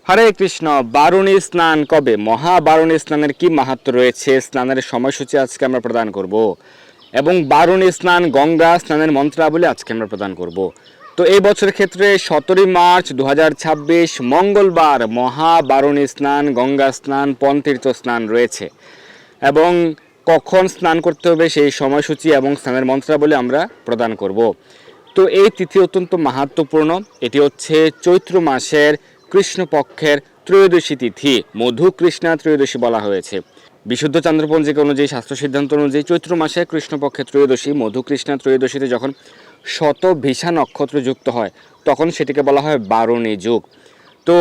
হরে কৃষ্ণ। বারুণী স্নান কবে? মহাবারুণী স্নানের কি মাহাত্ম্য রয়েছে, স্নানের সময়সূচি আজকে আমরা প্রদান করব এবং বারুণী স্নান গঙ্গা স্নানের মন্ত্রাবলী আজকে আমরা প্রদান করব। তো এই বছরের ক্ষেত্রে 17 মার্চ 2026 মঙ্গলবার মহাবারুণী স্নান, গঙ্গা স্নান, পনতীর্থ স্নান রয়েছে এবং কখন স্নান করতে হবে সেই সময়সূচি এবং স্নানের মন্ত্রাবলী আমরা প্রদান করব। তো এই তিথি অত্যন্ত মাহাত্ম্যপূর্ণ। এটি হচ্ছে চৈত্র মাসের কৃষ্ণপক্ষের ত্রয়োদশী তিথি, মধু কৃষ্ণা ত্রয়োদশী বলা হয়েছে। বিশুদ্ধ চান্দ্রপঞ্জিকা অনুযায়ী, শাস্ত্র সিদ্ধান্ত অনুযায়ী চৈত্র মাসে কৃষ্ণপক্ষের ত্রয়োদশী, মধু কৃষ্ণা ত্রয়োদশীতে যখন শতভিষা নক্ষত্র যুক্ত হয় তখন সেটিকে বলা হয় বারুণী যুগ। তো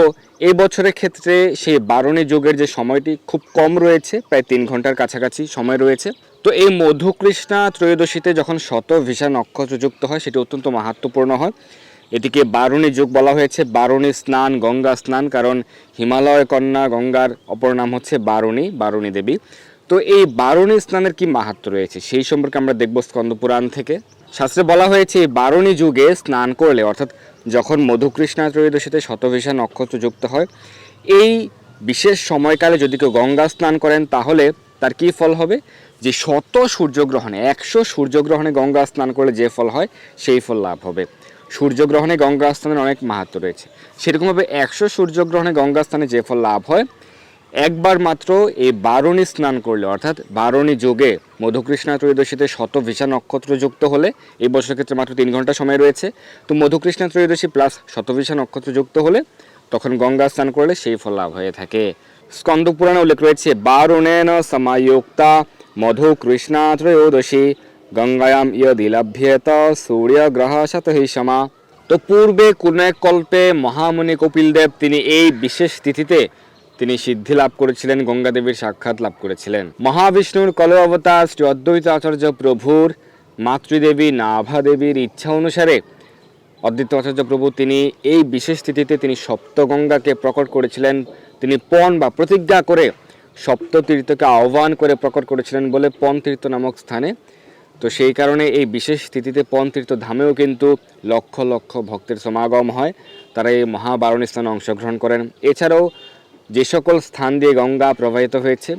এই বছরের ক্ষেত্রে সেই বারুণী যুগের যে সময়টি খুব কম রয়েছে, প্রায় 3 ঘন্টার কাছাকাছি সময় রয়েছে। তো এই মধু কৃষ্ণা ত্রয়োদশীতে যখন শতভিষা নক্ষত্র যুক্ত হয় সেটি অত্যন্ত মাহাত্ম্যপূর্ণ হয়। এটিকে বারুণী যুগ বলা হয়েছে। বারুণী স্নান, গঙ্গা স্নান, কারণ হিমালয় কন্যা গঙ্গার অপর নাম হচ্ছে বারুণী, বারুণী দেবী। তো এই বারুণী স্নানের কি মাহাত্ম্য রয়েছে সেই সম্পর্কে আমরা দেখব স্কন্দ পুরাণ থেকে। শাস্ত্রে বলা হয়েছে এই বারুণী যুগে স্নান করলে, অর্থাৎ যখন মধুকৃষ্ণা ত্রয়োদশীতে শতভিষা নক্ষত্র যুক্ত হয়, এই বিশেষ সময়কালে যদি কেউ গঙ্গা স্নান করেন তাহলে তার কি ফল হবে? যে 100 সূর্যগ্রহণে, 100 সূর্যগ্রহণে গঙ্গা স্নান করলে যে ফল হয় সেই ফল লাভ হবে। সূর্যগ্রহণে গঙ্গা স্নানের অনেক মাহাত্ম্য রয়েছে। সেরকমভাবে 100 সূর্যগ্রহণে গঙ্গা স্নানে যে ফল লাভ হয়, একবার মাত্র এই বারুণী স্নান করলে, অর্থাৎ বারুণী যোগে মধুকৃষ্ণা ত্রয়োদশীতে শতভিষা নক্ষত্র যুক্ত হলে, এই বছরের ক্ষেত্রে মাত্র 3 ঘন্টা সময় রয়েছে, তো মধুকৃষ্ণা ত্রয়োদশী প্লাস শতভিষা নক্ষত্র যুক্ত হলে তখন গঙ্গা স্নান করলে সেই ফল লাভ হয়ে থাকে। স্কন্দ পুরাণে উল্লেখ রয়েছে বারুণেন সমায়োক্তা মধুকৃষ্ণা ত্রয়োদশী গঙ্গায়াম ইয়দি লভ্যেত সূর্যগ্রহ শতহিষমা। তো পূর্বে কোন এক কল্পে মহামুনি কপিলদেব তিনি এই বিশেষ তিথিতে তিনি সিদ্ধি লাভ করেছিলেন, গঙ্গা দেবীর সাক্ষাৎ লাভ করেছিলেন। মহাবিষ্ণুর কল অবতার শ্রী অদ্বৈত আচার্য প্রভুর মাতৃদেবী নাভা দেবীর ইচ্ছা অনুসারে অদ্বৈত আচার্য প্রভু তিনি এই বিশেষ তিথিতে তিনি সপ্তগঙ্গাকে প্রকট করেছিলেন। তিনি পণ বা প্রতিজ্ঞা করে সপ্ততীর্থকে আহ্বান করে প্রকট করেছিলেন বলে পনতীর্থ নামক স্থানে। তো সেই কারণে এই বিশেষ তিথিতে পনতীর্থ ধামেও কিন্তু লক্ষ লক্ষ ভক্তের সমাগম হয়, তারা এই মহাবারুণী স্থানে অংশগ্রহণ করেন। এছাড়াও যে সকল স্থান দিয়ে গঙ্গা প্রবাহিত হয়েছে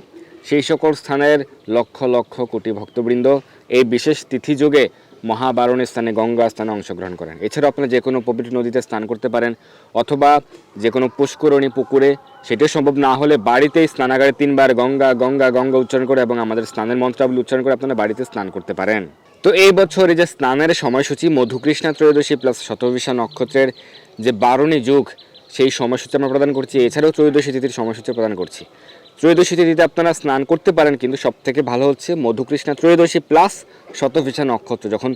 সেই সকল স্থানের লক্ষ লক্ষ কোটি ভক্তবৃন্দ এই বিশেষ তিথি যুগে মহাবারুণী স্থানে গঙ্গা স্থানে অংশগ্রহণ করেন। এছাড়াও আপনারা যে কোনো পবিত্র নদীতে স্নান করতে পারেন অথবা যে কোনো পুষ্করণী পুকুরে, সেটা সম্ভব না হলে বাড়িতেই স্নানাগারে 3 বার গঙ্গা গঙ্গা গঙ্গা উচ্চারণ করে এবং আমাদের স্নানের মন্ত্রাবলী উচ্চারণ করে আপনারা বাড়িতে স্নান করতে পারেন। তো এই বছর এই যে স্নানের সময়সূচি মধুকৃষ্ণা ত্রয়োদশী প্লাস শতভিষা নক্ষত্রের যে বারুণী যুগ সেই সময়সূচি আমরা প্রদান করছি। এছাড়াও ত্রয়োদশী তিথির সময়সূচি প্রদান করছি। ত্রয়োদশী তিথিতে আপনারা স্নান করতে পারেন, কিন্তু সবথেকে ভালো হচ্ছে মধুকৃষ্ণা ত্রয়োদশী প্লাস শতভিষা নক্ষত্র যখন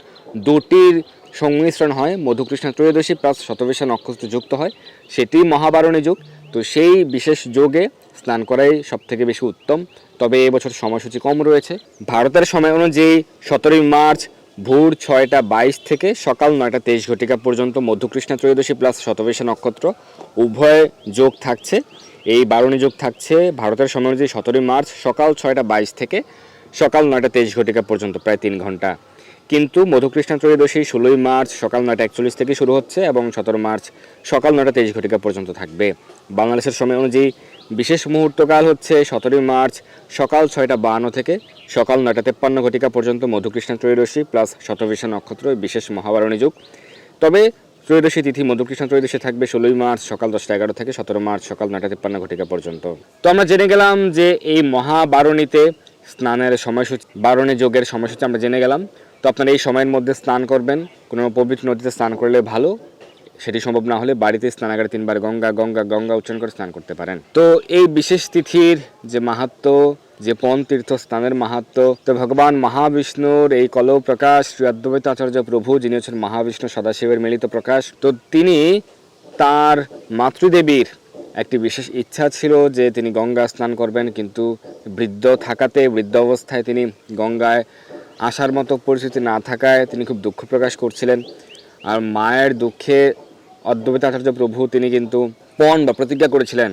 দুটির সংমিশ্রণ হয়, মধুকৃষ্ণা ত্রয়োদশী প্লাস শতভিষা নক্ষত্র যুক্ত হয়, সেটি মহাবারুণী যুগ। তো সেই বিশেষ যোগে স্নান করাই সবথেকে বেশি উত্তম। তবে এবছর সময়সূচি কম রয়েছে। ভারতের সময় অনুযায়ী 17 মার্চ ভোর 6টা 22 থেকে সকাল 9টা 23 ঘটিকা পর্যন্ত মধুকৃষ্ণা ত্রয়োদশী প্লাস শতভিষা নক্ষত্র উভয় যোগ থাকছে। এই বারুণী যোগ থাকছে ভারতের সময় অনুযায়ী 17 মার্চ সকাল 6টা 22 থেকে সকাল 9টা 23 ঘটিকা পর্যন্ত, প্রায় 3 ঘন্টা। কিন্তু মধুকৃষ্ণা ত্রয়োদশী 16 মার্চ সকাল 9টা 41 থেকে শুরু হচ্ছে এবং 17 মার্চ সকাল 9টা 23 ঘটিকা পর্যন্ত থাকবে। বাংলাদেশের সময় অনুযায়ী বিশেষ মুহূর্তকাল হচ্ছে 17 মার্চ সকাল 6টা 52 থেকে সকাল 9টা 53 ঘটিকা পর্যন্ত মধুকৃষ্ণা ত্রয়োদশী প্লাস শতভিষা নক্ষত্র বিশেষ মহাবারুণী যুগ। তবে ত্রয়োদশী তিথি মধুকৃষ্ণ ত্রয়োদশী থাকবে 16 মার্চ সকাল 10টা 11 থেকে 17 মার্চ সকাল 9টা 53 ঘটিকা পর্যন্ত। তো আমরা জেনে গেলাম যে এই মহাবারুণীতে স্নানের সময়সূচি, বারুণী যোগের সময়সূচি আমরা জেনে গেলাম। তো আপনারা এই সময়ের মধ্যে স্নান করবেন, কোনো পবিত্র নদীতে স্নান করলে ভালো, সেটি সম্ভব না হলে বাড়িতে স্নানাগারে 3 বার গঙ্গা গঙ্গা গঙ্গা উচ্চারণ করে স্নান করতে পারেন। তো এই বিশেষ তিথির যে মাহাত্ম্য, যে পনতীর্থ স্নানের মাহাত্ম্য, তো ভগবান মহাবিষ্ণুর এই কলৌ প্রকাশ শ্রী অদ্বৈত আচার্য প্রভু, যিনি হচ্ছেন মহাবিষ্ণু সদাশিবের মিলিত প্রকাশ, তো তিনি তার মাতৃদেবীর একটি বিশেষ ইচ্ছা ছিল যে তিনি গঙ্গা স্নান করবেন, কিন্তু বৃদ্ধ থাকাতে, বৃদ্ধ অবস্থায় তিনি গঙ্গায় আসার মতো পরিস্থিতি না থাকায় তিনি খুব দুঃখ প্রকাশ করছিলেন। আর মায়ের দুঃখে অদ্বৈত আচার্য প্রভু তিনি কিন্তু পণ বা প্রতিজ্ঞা করেছিলেন।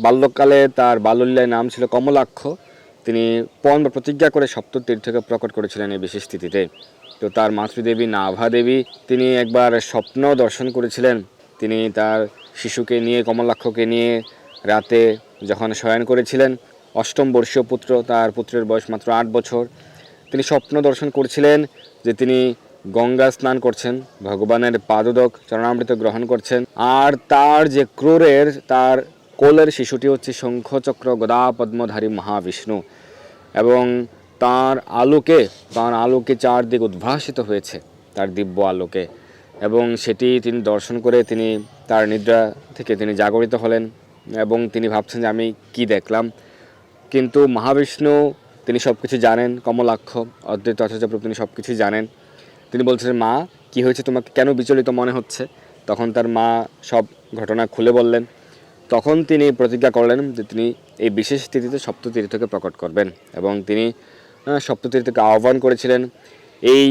বাল্যকালে তার বাল্যলীলায় নাম ছিল কমলাক্ষ। তিনি পণ বা প্রতিজ্ঞা করে সপ্ততীর্থকে প্রকট করেছিলেন এই বিশেষ তিথিতে। তো তার মাতৃদেবী নাভা দেবী তিনি একবার স্বপ্ন দর্শন করেছিলেন। তিনি তার শিশুকে নিয়ে, কমলাক্ষকে নিয়ে রাতে যখন শয়ন করেছিলেন, অষ্টম বর্ষীয় পুত্র, তার পুত্রের বয়স মাত্র 8 বছর, তিনি স্বপ্ন দর্শন করছিলেন যে তিনি গঙ্গা স্নান করছেন, ভগবানের পাদোদক চরণামৃত গ্রহণ করছেন, আর তার যে ক্রোড়ের, তার কোলের শিশুটি হচ্ছে শঙ্খচক্র গদা পদ্মধারী মহাবিষ্ণু, এবং তার আলোকে চারদিক উদ্ভাসিত হয়েছে, তার দিব্য আলোকে, এবং সেটি তিনি দর্শন করে তিনি তার নিদ্রা থেকে তিনি জাগরিত হলেন, এবং তিনি ভাবছেন যে আমি কি দেখলাম। কিন্তু মহাবিষ্ণু তিনি সব কিছু জানেন, কমলাক্ষ অদ্বৈত আচার্য প্রভু তিনি সব কিছুই জানেন। তিনি বলছিলেন, মা কি হয়েছে, তোমাকে কেন বিচলিত মনে হচ্ছে? তখন তার মা সব ঘটনা খুলে বললেন। তখন তিনি প্রতিজ্ঞা করলেন যে তিনি এই বিশেষ তিথিতে সপ্ততীর্থকে প্রকট করবেন, এবং তিনি সপ্ততীর্থকে আহ্বান করেছিলেন। এই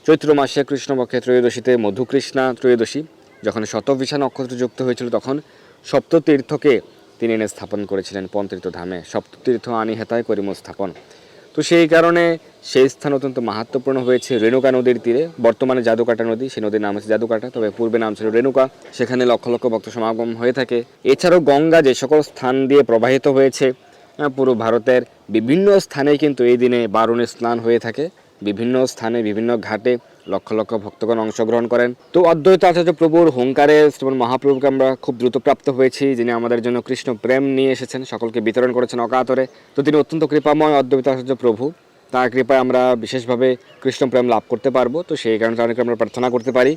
চৈত্র মাসে কৃষ্ণপক্ষে ত্রয়োদশীতে মধুকৃষ্ণা ত্রয়োদশী যখন শতভিষা নক্ষত্র যুক্ত হয়েছিল, তখন সপ্ততীর্থকে তিনি এনে স্থাপন করেছিলেন পঞ্চতীর্থ ধামে। সপ্ততীর্থ আনি হেতায় করিম স্থাপন। তো সেই কারণে সেই স্থান অত্যন্ত মাহাত্ম্যপূর্ণ হয়েছে। রেণুকা নদীর তীরে, বর্তমানে জাদুকাটা নদী, সেই নদীর নাম হচ্ছে জাদুকাটা, তবে পূর্বে নাম ছিল রেণুকা। সেখানে লক্ষ লক্ষ ভক্ত সমাগম হয়ে থাকে। এছাড়াও গঙ্গা যে সকল স্থান দিয়ে প্রবাহিত হয়েছে, পুরো ভারতের বিভিন্ন স্থানে কিন্তু এই দিনে বারুণী স্নান হয়ে থাকে। বিভিন্ন স্থানে, বিভিন্ন ঘাটে লক্ষ লক্ষ ভক্তগণ অংশগ্রহণ করেন। তো অদ্বৈত আচার্য প্রভুর হুঙ্কারে শ্রীমন মহাপ্রভুকে আমরা খুব দ্রুত প্রাপ্ত হয়েছি, যিনি আমাদের জন্য কৃষ্ণ প্রেম নিয়ে এসেছেন, সকলকে বিতরণ করেছেন অকাতরে। তো তিনি অত্যন্ত কৃপাময় অদ্বৈত আচার্য প্রভু, তার কৃপায় আমরা বিশেষভাবে কৃষ্ণ প্রেম লাভ করতে পারবো। তো সেই কারণে তাদেরকে আমরা প্রার্থনা করতে পারি,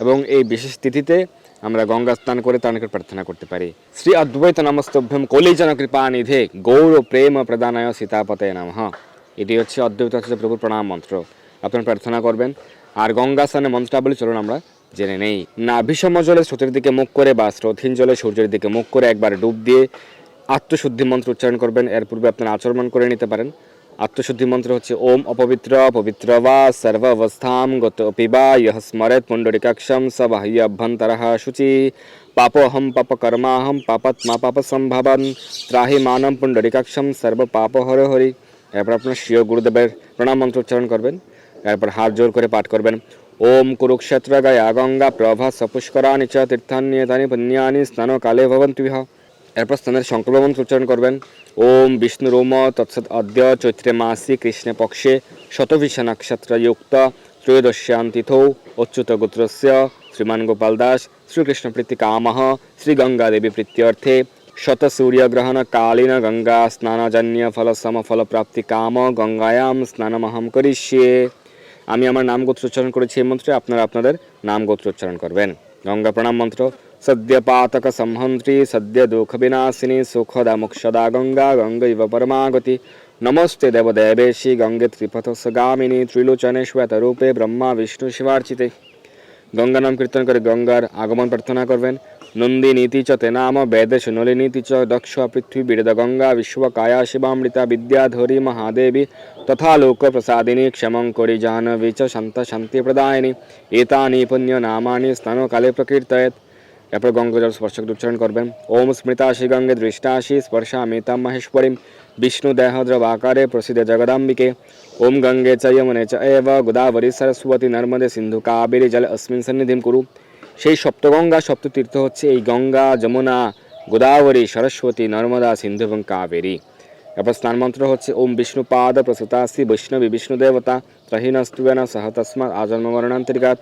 এবং এই বিশেষ তিথিতে আমরা গঙ্গা স্নান করে তার নিকট প্রার্থনা করতে পারি। শ্রী অদ্বৈত নমস্তভ্যম কলিজন কৃপা নিধে গৌর প্রেম প্রদানায় সীতাপতে নমঃ। এটি হচ্ছে অদ্বৈত আচার্য প্রভুর প্রণাম মন্ত্র। আপনারা প্রার্থনা করবেন। আর গঙ্গা স্নানের মন্ত্রাবলী চলুন আমরা জেনে নেই। নাভিসম জলে স্রোতের দিকে মুখ করে বা স্রোতহীন জলে সূর্যের দিকে মুখ করে একবার ডুব দিয়ে আত্মশুদ্ধি মন্ত্র উচ্চারণ করবেন। এর পূর্বে আপনারা আচরণ করে নিতে পারেন। আত্মশুদ্ধি মন্ত্র হচ্ছে ওম অপবিত্র পবিত্র বা সর্ব অবস্থাম গত পিবা ইহ স্মরেত পুণ্ডরিকাক্ষম স বাহ্য অভ্যন্তরঃ শুচি পাপোহম পাপ কর্মাহম পাপাত্মা পাপ সম্ভবন ত্রাহি মানম পুণ্ডরিকাক্ষম সর্ব পাপ হর হরি। এরপর আপনার স্বীয় গুরুদেবের প্রণাম মন্ত্র উচ্চারণ করবেন। এরপর হাত জোর করে পাঠ করবেন ওম কুরুক্ষেত্র গয়া গঙ্গা প্রভা সপুষ্করাণি চ তীর্থান্যেতানি পুণ্যানি স্নান কালে ভবন্তু ইহ। এরপর স্নানের সংকল্প মন্ত্র উচ্চারণ করবেন ওম বিষ্ণুরোম তৎসৎ অদ্য চৈত্রে মাসি কৃষ্ণে পক্ষে শতভিষা নক্ষত্রযুক্ত ত্রয়োদশ্যাম তিথৌ অচ্যুত গোত্রস্য শ্রীমান গোপাল দাস শ্রীকৃষ্ণ প্রীতি কামঃ শ্রী গঙ্গা দেবী প্রীত্যর্থে শত সূর্যগ্রহণ কালীন গঙ্গা স্নানজন্য ফল সমফল প্রাপ্তি কাম গঙ্গায়াম স্নানমহম করিষ্যে। আমি আমার নাম গোত্র উচ্চারণ করেছি এই মন্ত্রে, আপনারা আপনাদের নাম গোত্র উচ্চারণ করবেন। গঙ্গা প্রণাম মন্ত্র সদ্য পাতক সম্হন্ত্রী সদ্য দুঃখ বিনাশিনী সুখদা মোক্ষদা গঙ্গা গঙ্গৈব পরমাগতি নমস্তে দেবদেবেশি গঙ্গে ত্রিপথসগামিনী ত্রিলোচনে শ্বেতরূপে ব্রহ্মা বিষ্ণু শিবার্চিতে। গঙ্গা নাম কীর্তন করে গঙ্গার আগমন প্রার্থনা করবেন। নন্দিনীতি চ তে নাম বেদেশ নলিনীতি চ দক্ষ পৃথ্বী বিরদ গঙ্গা বিশ্বকায়া শিবামৃতা বিদ্যাধরি মহাদেবী তথা লোক প্রসাদিনী ক্ষমঙ্করি জাহ্নবী চ শান্ত শান্তি প্রদায়িনী এতানি পুণ্য নামানি স্নানকালে প্রকীর্তয়েত। এরপর গঙ্গা জল স্পর্শ উচ্চারণ করবেন ওম স্মৃতাশি গঙ্গে দৃষ্টাশি স্পর্শামিতাম মহেশ্বরীম বিষ্ণু দেহদ্রবাকারে প্রসিদ্ধ জগদাম্বিকে। ওম গঙ্গে চ যমুনে চ এব গোদাবরী সরস্বতী নর্মদে সিন্ধু কাবেরী জল অস্মিন সন্নিধিম কুরু। সেই সপ্তগঙ্গা সপ্ততীর্থ হচ্ছে এই গঙ্গা, যমুনা, গোদাবরী, সরস্বতী, নর্মদা, সিন্ধু এবং কাবেরী। এরপর স্নান মন্ত্র হচ্ছে ওম বিষ্ণুপাদ প্রসূতাসি বৈষ্ণবী বিষ্ণুদেবতা ত্রহীনস্তুবেন সহ তস্মাৎ আজন্ম মরণান্তরিকাত।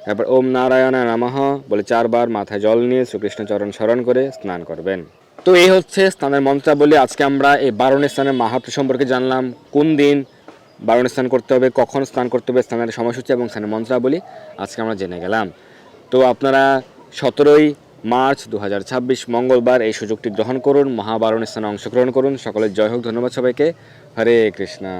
এরপর ওম নারায়ণ নমঃ বলে 4 বার মাথায় জল নিয়ে শ্রীকৃষ্ণ চরণ স্মরণ করে স্নান করবেন। তো এই হচ্ছে স্নানের মন্ত্রাবলী। আজকে আমরা এই বারুণী স্নানের মাহাত্ম্য সম্পর্কে জানলাম। কোন দিন বারুণী স্নান করতে হবে, কখন স্নান করতে হবে, স্নানের সময়সূচি এবং স্নানের মন্ত্রাবলী আজকে আমরা জেনে গেলাম। তো আপনারা 17ই মার্চ 2026 মঙ্গলবার এই সুযোগটি গ্রহণ করুন, মহাবারুণী স্নানে অংশগ্রহণ করুন। সকলের জয় হোক। ধন্যবাদ সবাইকে। হরে কৃষ্ণা।